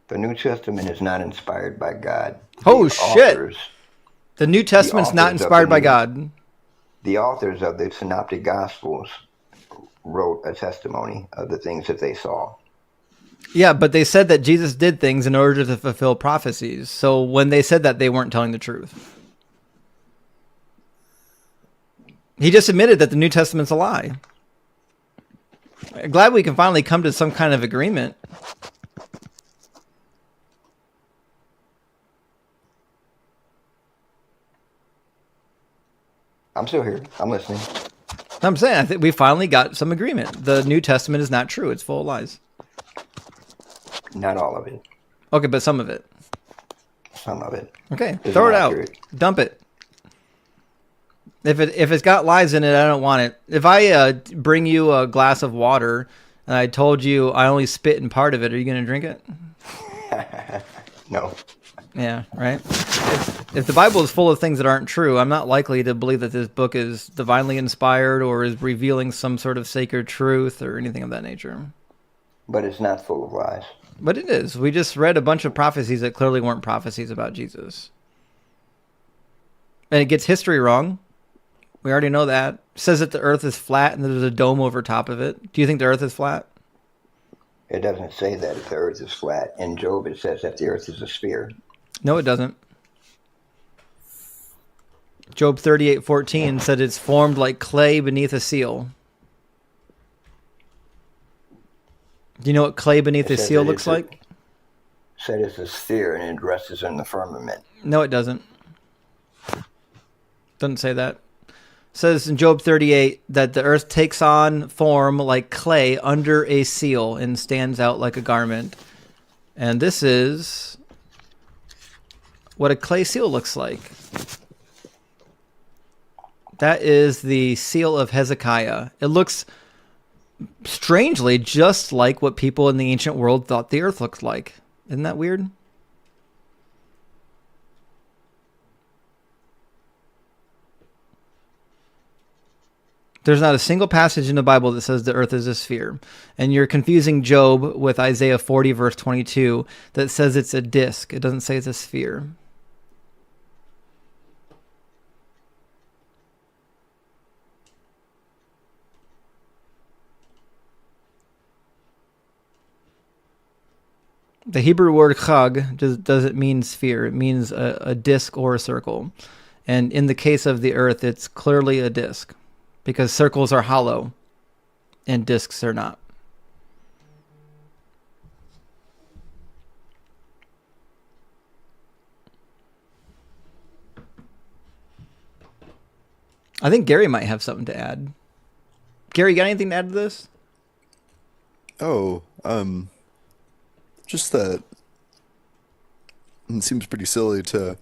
The New Testament is not inspired by God. Oh, shit. The New Testament's not inspired by God. The authors of the Synoptic Gospels wrote a testimony of the things that they saw. Yeah, but they said that Jesus did things in order to fulfill prophecies. So when they said that, they weren't telling the truth. He just admitted that the New Testament's a lie. Glad we can finally come to some kind of agreement. I'm still here. I'm listening. I'm saying, I think we finally got some agreement. The New Testament is not true. It's full of lies. Not all of it. Okay, but some of it. Some of it. Okay, throw it out. Dump it. If it's got lies in it, I don't want it. If I bring you a glass of water and I told you I only spit in part of it, are you going to drink it? No. Yeah, right? If the Bible is full of things that aren't true, I'm not likely to believe that this book is divinely inspired or is revealing some sort of sacred truth or anything of that nature. But it's not full of lies. But it is. We just read a bunch of prophecies that clearly weren't prophecies about Jesus. And it gets history wrong. We already know that. It says that the earth is flat and there's a dome over top of it. Do you think the earth is flat? It doesn't say that the earth is flat. In Job, it says that the earth is a sphere. No, it doesn't. Job 38:14 said it's formed like clay beneath a seal. Do you know what clay beneath a seal looks like? It said it's a sphere and it rests in the firmament. No, it doesn't. Doesn't say that. It says in Job 38 that the earth takes on form like clay under a seal and stands out like a garment. And this is what a clay seal looks like. That is the seal of Hezekiah. It looks strangely just like what people in the ancient world thought the earth looked like. Isn't that weird? There's not a single passage in the Bible that says the earth is a sphere. And you're confusing Job with Isaiah 40 verse 22 that says it's a disc. It doesn't say it's a sphere. The Hebrew word chag doesn't mean sphere. It means a disc or a circle. And in the case of the earth, it's clearly a disc because circles are hollow and discs are not. I think Gary might have something to add. Gary, you got anything to add to this? Oh, just that it seems pretty silly to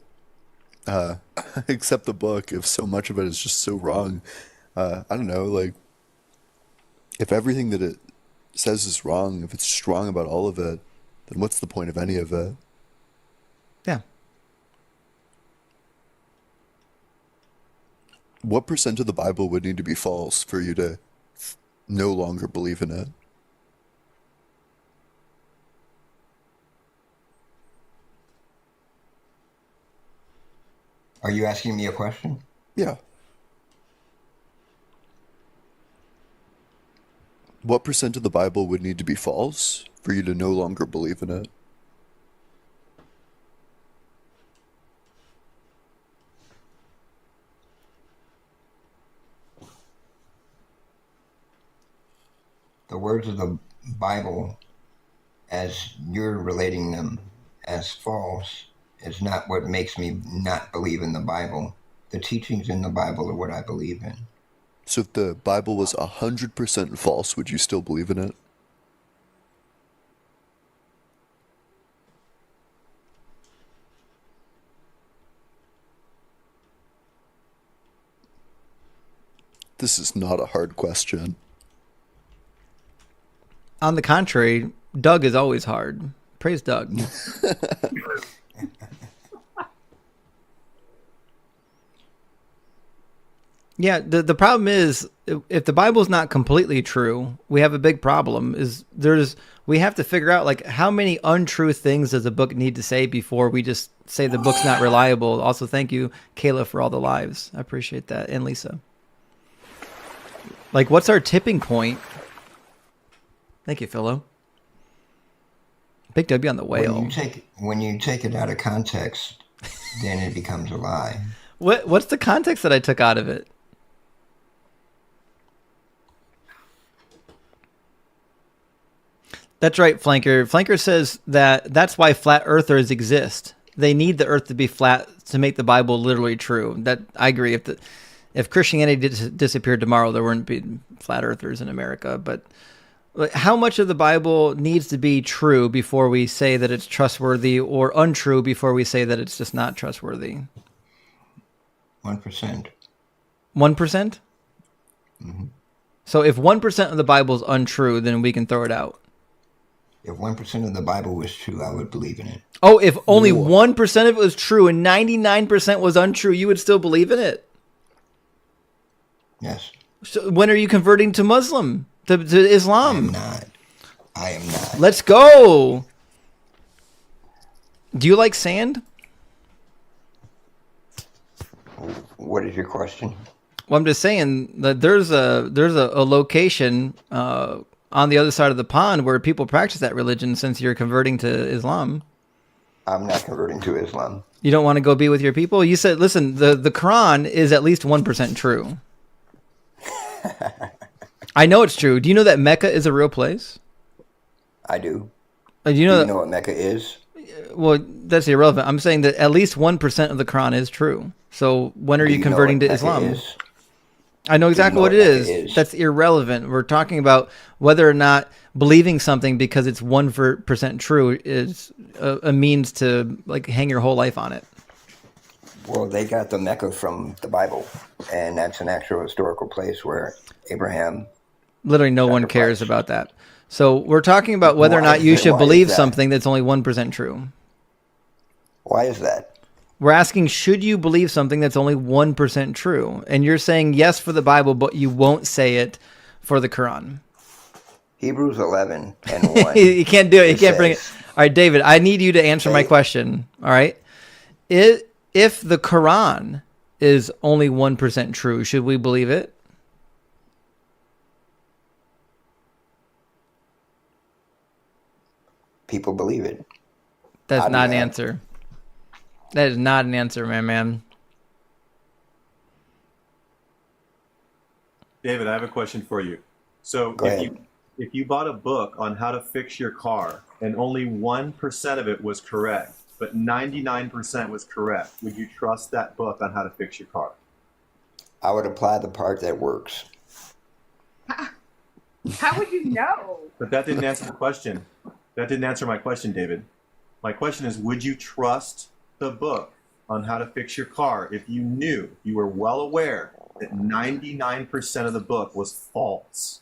accept the book if so much of it is just so wrong. I don't know, like, if everything that it says is wrong, if it's just wrong about all of it, then what's the point of any of it? Yeah. What percent of the Bible would need to be false for you to no longer believe in it? Are you asking me a question? Yeah. What percent of the Bible would need to be false for you to no longer believe in it? The words of the Bible, as you're relating them as false, is not what makes me not believe in the Bible. The teachings in the Bible are what I believe in. So if the Bible was 100% false, would you still believe in it? This is not a hard question. On the contrary, Doug is always hard. Praise Doug. Yeah, the problem is if the Bible's not completely true, we have a big problem. We have to figure out like how many untrue things does a book need to say before we just say the book's not reliable. Also, thank you, Kayla, for all the lives. I appreciate that, and Lisa. Like, what's our tipping point? Thank you, Philo. Big W on the whale. When you take it out of context, then it becomes a lie. What's the context that I took out of it? That's right, Flanker. Flanker says that's why flat earthers exist. They need the earth to be flat to make the Bible literally true. That I agree. If Christianity disappeared tomorrow, there wouldn't be flat earthers in America. But how much of the Bible needs to be true before we say that it's trustworthy, or untrue before we say that it's just not trustworthy? 1%. 1%? Mm-hmm. So if 1% of the Bible is untrue, then we can throw it out. If 1% of the Bible was true, I would believe in it. Oh, if only 1% of it was true and 99% was untrue, you would still believe in it? Yes. So when are you converting to Muslim, to Islam? I am not. Let's go. Do you like sand? What is your question? Well, I'm just saying that there's a location on the other side of the pond where people practice that religion. Since you're converting to Islam, I'm not converting to Islam. You don't want to go be with your people? You said, listen, the Quran is at least 1% true. I know it's true. Do you know that Mecca is a real place? I do. Do you know what Mecca is? Well, that's irrelevant. I'm saying that at least 1% of the Quran is true. So when are you converting to Islam? I know exactly what it is. That's irrelevant. We're talking about whether or not believing something because it's 1% true is a means to like hang your whole life on it. Well, they got the Mecca from the Bible, and that's an actual historical place where Abraham... Literally no one cares about that. So we're talking about whether or not you should believe something that's only 1% true. Why is that? We're asking, should you believe something that's only 1% true? And you're saying yes for the Bible, but you won't say it for the Quran. Hebrews 11 and 1. You can't do it. You can't bring it. All right, David, I need you to answer my question. All right. If the Quran is only 1% true, should we believe it? People believe it. That's not an answer. That is not an answer, man. David, I have a question for you. So if you bought a book on how to fix your car and only 1% of it was correct, but 99% was correct, would you trust that book on how to fix your car? I would apply the part that works. How would you know? But that didn't answer the question. That didn't answer my question, David. My question is, would you trust the book on how to fix your car if you knew, you were well aware that 99% of the book was false?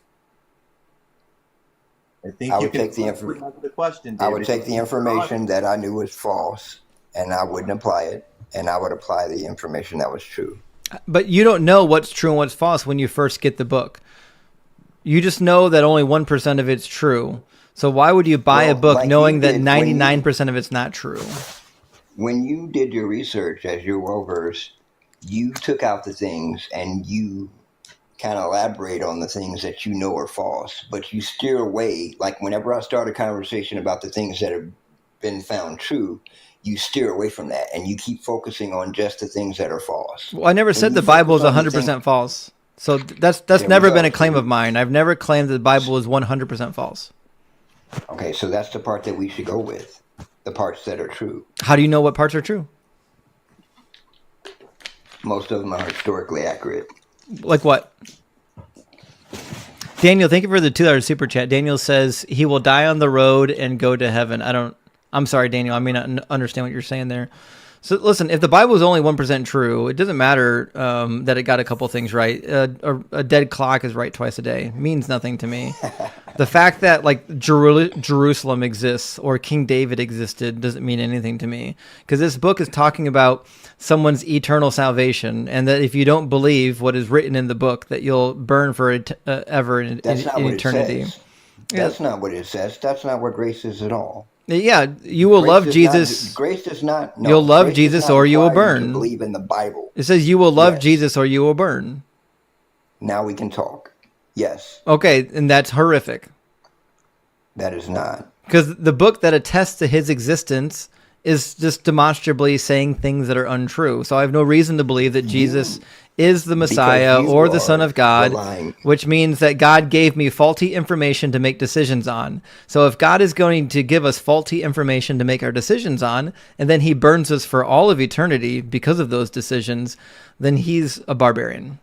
I would take the question, David. I would take the information that I knew was false, and I wouldn't apply it, and I would apply the information that was true. But you don't know what's true and what's false when you first get the book. You just know that only 1% of it's true. So why would you buy a book knowing that 99% of it's not true? When you did your research, as you're well-versed, you took out the things and you kind of elaborate on the things that you know are false, but you steer away. Like whenever I start a conversation about the things that have been found true, you steer away from that and you keep focusing on just the things that are false. Well, I never said the Bible is 100% false. So that's never been a claim of mine. I've never claimed that the Bible is 100% false. Okay, so that's the part that we should go with, the parts that are true. How do you know what parts are true? Most of them are historically accurate. Like what? Daniel, thank you for the $2 super chat. Daniel says he will die on the road and go to heaven. I'm sorry, Daniel. I may not understand what you're saying there. So listen, if the Bible is only 1% true, it doesn't matter that it got a couple things right. A dead clock is right twice a day. It means nothing to me. The fact that like Jerusalem exists or King David existed doesn't mean anything to me, because this book is talking about someone's eternal salvation, and that if you don't believe what is written in the book, that you'll burn for ever in That's not what eternity. it says. That's not what it says. That's not what grace is at all. Yeah, you will Grace love does Jesus. Not, grace does not. No, You'll love grace does Jesus not or you will require you burn. to believe in the Bible. It says you will love Yes. Jesus or you will burn. Now we can talk. Yes, Okay, and that's horrific. that is not. Because the book that attests to his existence is just demonstrably saying things that are untrue. So I have no reason to believe that Jesus is the Messiah you or the are Son of God, relying- which means that God gave me faulty information to make decisions on. So if God is going to give us faulty information to make our decisions on, and then he burns us for all of eternity because of those decisions, then he's a barbarian.